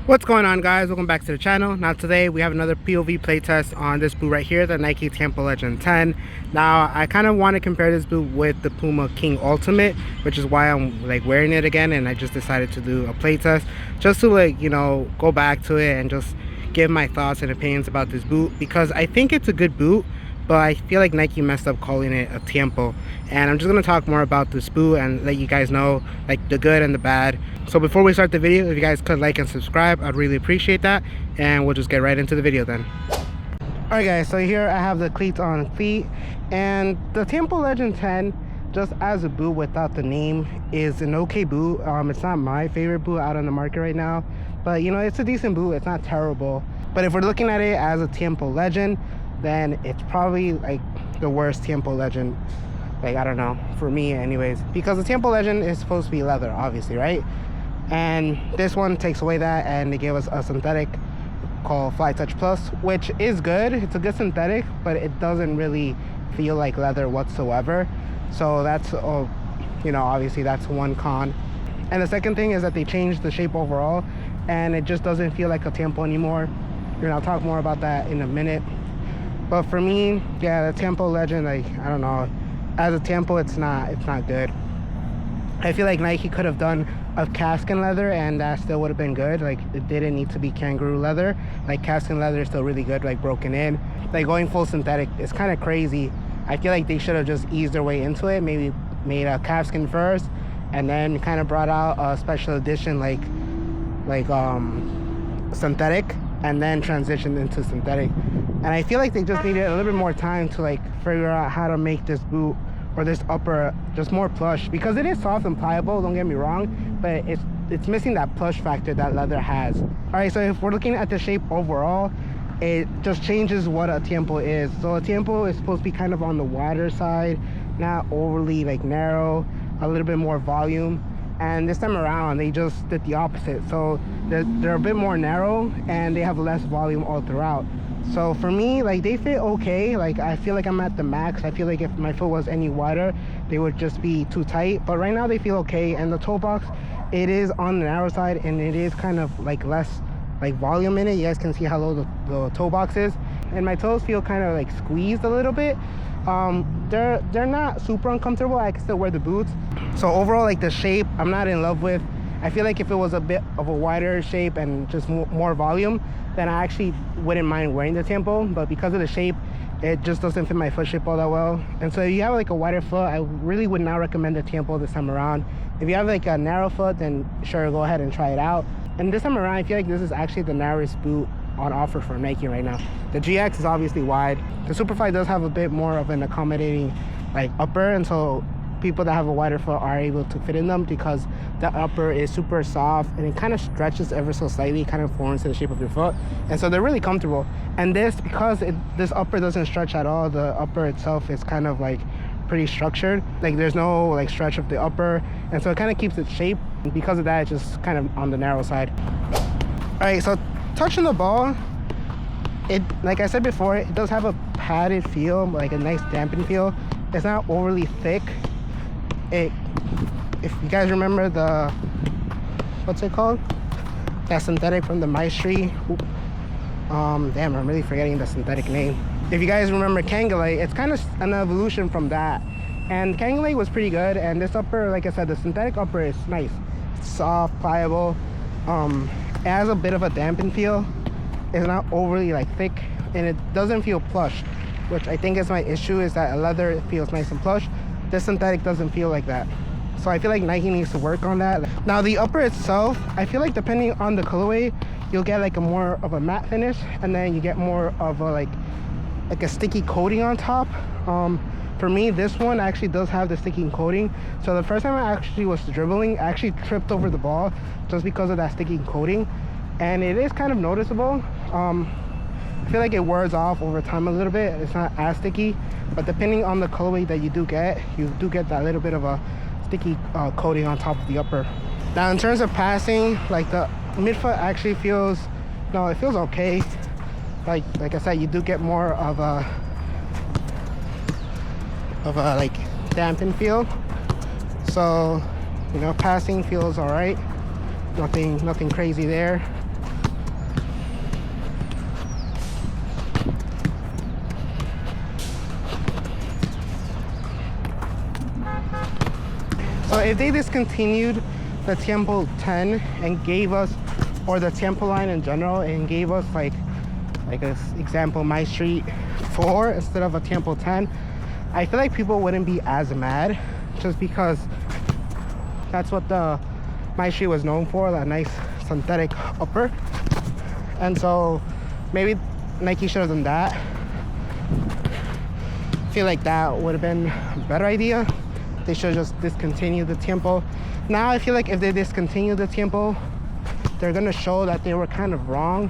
What's going on, guys? Welcome back to the channel. Now today we have another POV playtest on this boot right here, the Nike Tiempo Legend 10. Now I kind of want to compare this boot with the Puma King Ultimate, which is why I'm like wearing it again, and I just decided to do a playtest just to go back to it and just give my thoughts and opinions about this boot, because I think it's a good boot, but I feel like Nike messed up calling it a Tiempo. And I'm just going to talk more about this boot and let you guys know like the good and the bad. So before we start the video, if you guys could like and subscribe, I'd really appreciate that, and we'll just get right into the video then. Alright guys, so here I have the cleats on feet, and the Tiempo Legend 10, just as a boot without the name, is an okay boot. It's not my favorite boot out on the market right now, but you know, it's a decent boot. It's not terrible. But if we're looking at it as a Tiempo Legend, then it's probably like the worst Tiempo Legend, like I don't know, for me anyways, because the Tiempo Legend is supposed to be leather, obviously, right? And this one takes away that, and they gave us a synthetic called Fly Touch Plus, which is good. It's a good synthetic, but it doesn't really feel like leather whatsoever. So that's obviously that's one con. And the second thing is that they changed the shape overall, and it just doesn't feel like a Tiempo anymore. I'll talk more about that in a minute. But for me, yeah, the Tiempo Legend, like, I don't know, as a Tiempo, it's not good. I feel like Nike could have done a calfskin leather, and that still would have been good. Like, it didn't need to be kangaroo leather. Like, calfskin leather is still really good, like broken in. Like, going full synthetic is kind of crazy. I feel like they should have just eased their way into it, maybe made a calfskin first, and then kind of brought out a special edition like synthetic, and then transitioned into synthetic. And I feel like they just needed a little bit more time to like figure out how to make this boot or this upper just more plush, because it is soft and pliable, don't get me wrong, but it's missing that plush factor that leather has. All right, so if we're looking at the shape overall, it just changes what a Tiempo is. So a Tiempo is supposed to be kind of on the wider side, not overly like narrow, a little bit more volume. And this time around they just did the opposite. So they're a bit more narrow, and they have less volume all throughout. So for me, like, they fit okay. Like, I feel like I'm at the max. I feel like if my foot was any wider, they would just be too tight. But right now they feel okay. And the toe box, it is on the narrow side, and it is kind of like less like volume in it. You guys can see how low the toe box is, and my toes feel kind of like squeezed a little bit. They're not super uncomfortable. I can still wear the boots. So overall, like, the shape I'm not in love with. I feel like if it was a bit of a wider shape and just more volume, then I actually wouldn't mind wearing the Tiempo. But because of the shape, it just doesn't fit my foot shape all that well. And so if you have like a wider foot, I really would not recommend the Tiempo this time around. If you have like a narrow foot, then sure, go ahead and try it out. And this time around, I feel like this is actually the narrowest boot on offer for Nike right now. The GX is obviously wide. The Superfly does have a bit more of an accommodating like upper, and so people that have a wider foot are able to fit in them, because the upper is super soft and it kind of stretches ever so slightly, kind of forms to the shape of your foot, and so they're really comfortable. And this, because this upper doesn't stretch at all, the upper itself is kind of like pretty structured. Like, there's no like stretch of the upper, and so it kind of keeps its shape. And because of that, it's just kind of on the narrow side. All right, so touching the ball, it, like I said before, it does have a padded feel, like a nice dampened feel. It's not overly thick. If you guys remember the, what's it called, that synthetic from the Maestri, damn, I'm really forgetting the synthetic name. If you guys remember Kangalay, it's kind of an evolution from that, and Kangalay was pretty good. And this upper, like I said, the synthetic upper is nice. It's soft, pliable. It has a bit of a dampened feel. It's not overly like thick, and it doesn't feel plush, which I think is my issue, is that a leather feels nice and plush. This synthetic doesn't feel like that. So I feel like Nike needs to work on that. Now the upper itself, I feel like depending on the colorway, you'll get like a more of a matte finish, and then you get more of a like a sticky coating on top. For me, this one actually does have the sticky coating. So the first time I actually was dribbling, I actually tripped over the ball just because of that sticky coating, and it is kind of noticeable. I feel like it wears off over time a little bit. It's not as sticky, but depending on the colorway that you do get that little bit of a sticky coating on top of the upper. Now in terms of passing, like, the midfoot actually feels, no, it feels okay. Like I said, you do get more of a like dampened feel. So, you know, passing feels all right. Nothing crazy there. So if they discontinued the Tiempo 10 and gave us, or the Tiempo line in general, and gave us like an example, My Street 4 instead of a Tiempo 10, I feel like people wouldn't be as mad, just because that's what the My Street was known for, that nice synthetic upper. And so maybe Nike should have done that. I feel like that would have been a better idea. They should just discontinue the Tiempo. Now I feel like if they discontinue the Tiempo, they're gonna show that they were kind of wrong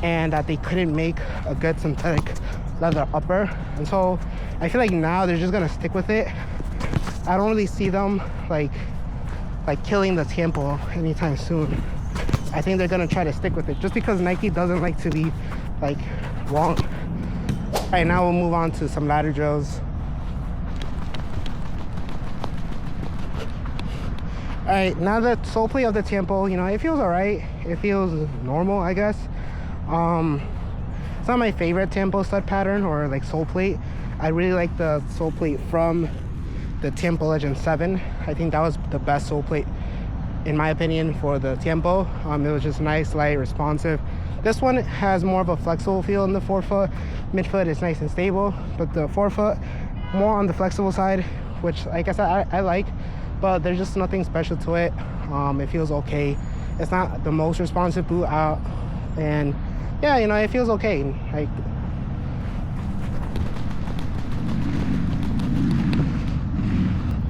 and that they couldn't make a good synthetic leather upper. And so I feel like now they're just gonna stick with it. I don't really see them like killing the Tiempo anytime soon. I think they're gonna try to stick with it, just because Nike doesn't like to be like wrong. All right, now we'll move on to some ladder drills. All right, now the sole plate of the Tiempo, you know, it feels all right. It feels normal, I guess. It's not my favorite Tiempo stud pattern or like sole plate. I really like the sole plate from the Tiempo Legend 7. I think that was the best sole plate in my opinion for the Tiempo. It was just nice, light, responsive. This one has more of a flexible feel in the forefoot. Midfoot is nice and stable, but the forefoot more on the flexible side, which like I said, I like, but there's just nothing special to it. It feels okay. It's not the most responsive boot out, and yeah, you know, it feels okay.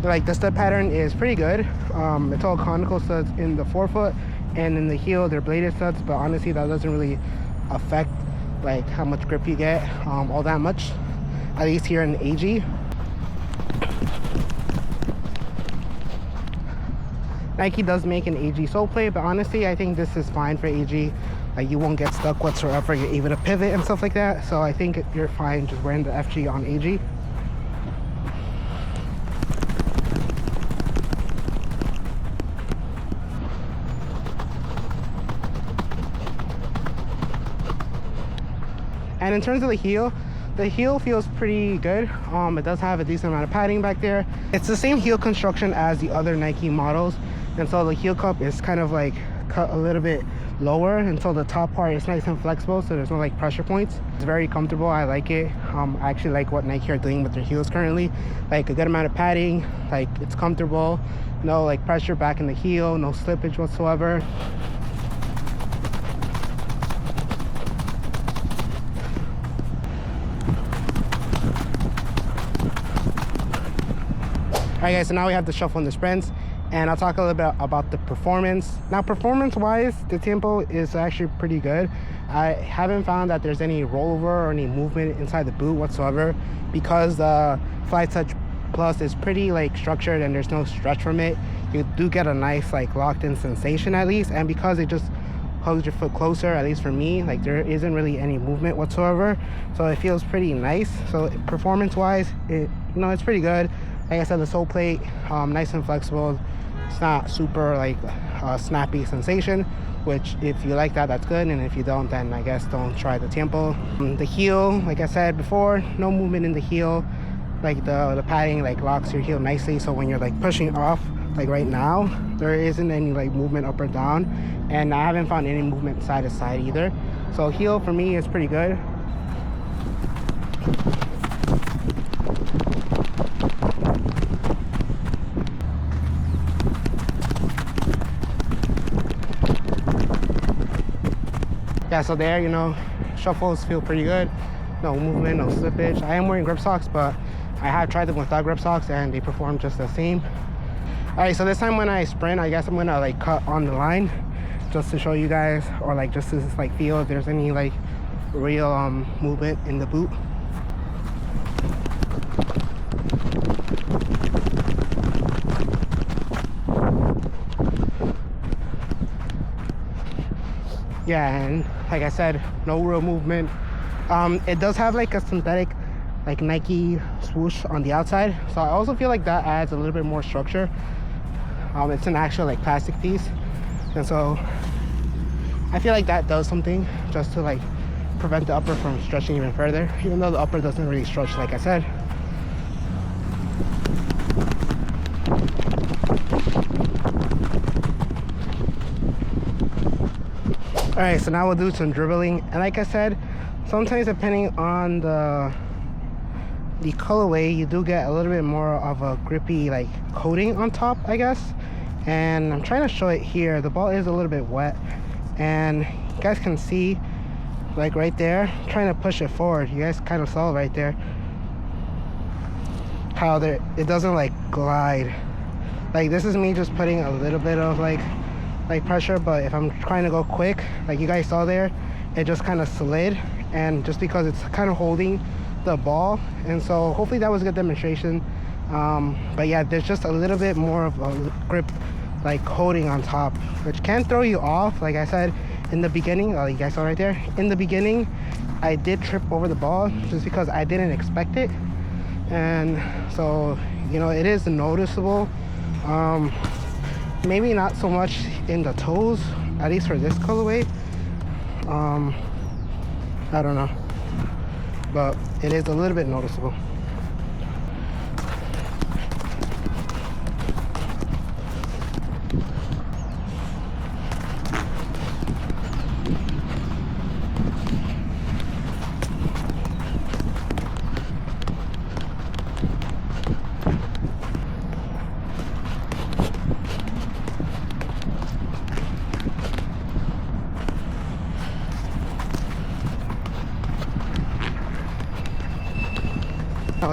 Like the stud pattern is pretty good. It's all conical studs in the forefoot, and in the heel they're bladed studs, but honestly that doesn't really affect like how much grip you get all that much, at least here in AG. Nike does make an AG sole plate, but honestly I think this is fine for AG. Like you won't get stuck whatsoever. You're able to pivot and stuff like that, so I think you're fine just wearing the FG on AG. And in terms of the heel feels pretty good. It does have a decent amount of padding back there. It's the same heel construction as the other Nike models, and so the heel cup is kind of like cut a little bit lower, and so the top part is nice and flexible, so there's no like pressure points. It's very comfortable. I like it. I actually like what Nike are doing with their heels currently. Like a good amount of padding, like it's comfortable, no like pressure back in the heel, no slippage whatsoever. All right guys, so now we have the shuffle and the sprints, and I'll talk a little bit about the performance. Now performance wise, the Tiempo is actually pretty good. I haven't found that there's any rollover or any movement inside the boot whatsoever, because the Fly Touch Plus is pretty like structured and there's no stretch from it. You do get a nice like locked in sensation at least, and because it just hugs your foot closer, at least for me, like there isn't really any movement whatsoever, so it feels pretty nice. So performance wise, it's pretty good. Like I said, the sole plate, nice and flexible. It's not super like snappy sensation, which if you like that, that's good, and if you don't, then I guess don't try the Tiempo. The heel, like I said before, no movement in the heel. Like the padding like locks your heel nicely, so when you're like pushing off, like right now, there isn't any like movement up or down, and I haven't found any movement side to side either. So heel for me is pretty good. Yeah, so there, you know, shuffles feel pretty good. No movement, no slippage. I am wearing grip socks, but I have tried them without grip socks and they perform just the same. All right, so this time when I sprint, I guess I'm gonna like cut on the line just to show you guys, or like just to like feel if there's any like real movement in the boot. Yeah, and like I said, no real movement. It does have like a synthetic like Nike swoosh on the outside, so I also feel like that adds a little bit more structure. It's an actual like plastic piece, and so I feel like that does something just to like prevent the upper from stretching even further, even though the upper doesn't really stretch like I said. All right, so now we'll do some dribbling. And like I said, sometimes depending on the colorway, you do get a little bit more of a grippy like coating on top, I guess. And I'm trying to show it here. The ball is a little bit wet, and you guys can see like right there, I'm trying to push it forward. You guys kind of saw right there how there it doesn't like glide. Like this is me just putting a little bit of like pressure, but if I'm trying to go quick, like you guys saw there, it just kind of slid, and just because it's kind of holding the ball. And so hopefully that was a good demonstration. But yeah, there's just a little bit more of a grip like coating on top, which can throw you off. Like I said in the beginning, oh, you guys saw right there, in the beginning I did trip over the ball just because I didn't expect it. And so, you know, it is noticeable. Maybe not so much in the toes, at least for this colorway. I don't know, but it is a little bit noticeable.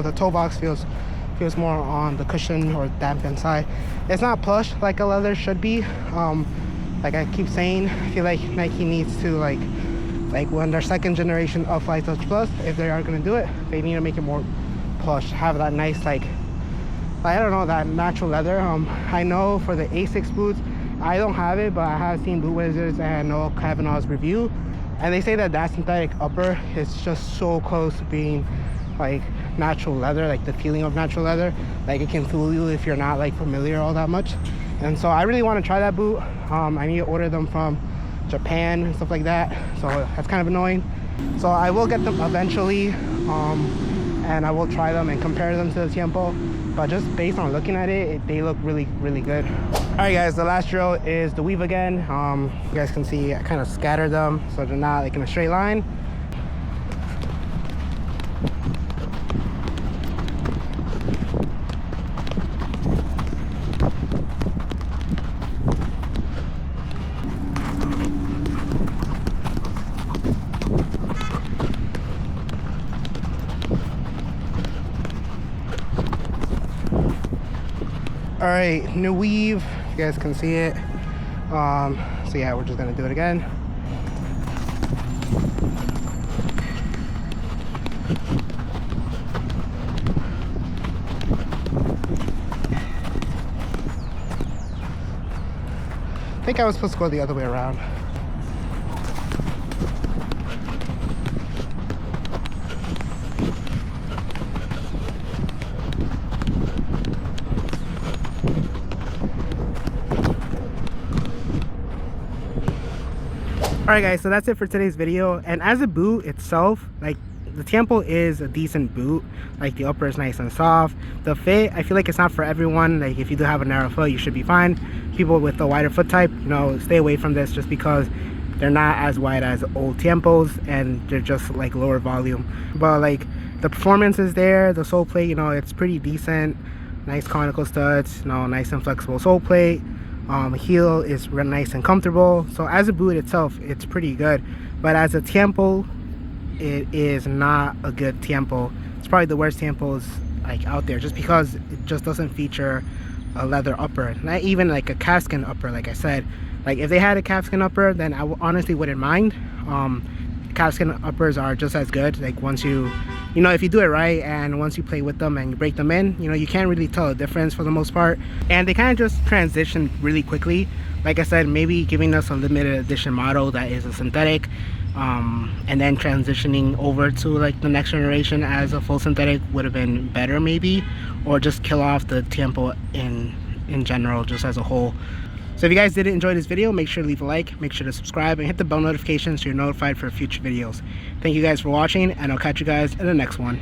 The toe box feels more on the cushion or dampened side. It's not plush like a leather should be. Like I keep saying, I feel like Nike needs to like when their second generation of Fly Touch Plus, if they are going to do it, they need to make it more plush, have that nice like I don't know, that natural leather. I know for the Asics boots, I don't have it, but I have seen Boot Wizards and Noah Kavanaugh's review, and they say that synthetic upper is just so close to being like natural leather, like the feeling of natural leather. Like it can fool you if you're not like familiar all that much. And so I really want to try that boot. I need to order them from Japan and stuff like that, so that's kind of annoying. So I will get them eventually, and I will try them and compare them to the Tiempo. But just based on looking at it, they look really good. All right guys, the last drill is the weave again. You guys can see I kind of scattered them so they're not like in a straight line. All right, new weave, you guys can see it. So yeah, we're just gonna do it again. I think I was supposed to go the other way around. Alright guys, so that's it for today's video. And as a boot itself, like the Tiempo is a decent boot. Like the upper is nice and soft. The fit, I feel like it's not for everyone. Like if you do have a narrow foot, you should be fine. People with a wider foot type, you know, stay away from this just because they're not as wide as old Tiempos and they're just like lower volume. But like the performance is there, the sole plate, you know, it's pretty decent. Nice conical studs, you know, nice and flexible sole plate. Heel is real nice and comfortable. So as a boot itself, it's pretty good. But as a Tiempo, it is not a good Tiempo. It's probably the worst Tiempos like out there, just because it just doesn't feature a leather upper, not even like a calfskin upper. Like I said, like if they had a calfskin upper, then I honestly wouldn't mind. Calfskin uppers are just as good. Like once you know, if you do it right and once you play with them and you break them in, you know, you can't really tell a difference for the most part. And they kind of just transition really quickly. Like I said, maybe giving us a limited edition model that is a synthetic, and then transitioning over to like the next generation as a full synthetic would have been better maybe, or just kill off the Tiempo in general, just as a whole. So if you guys did enjoy this video, make sure to leave a like, make sure to subscribe, and hit the bell notification so you're notified for future videos. Thank you guys for watching, and I'll catch you guys in the next one.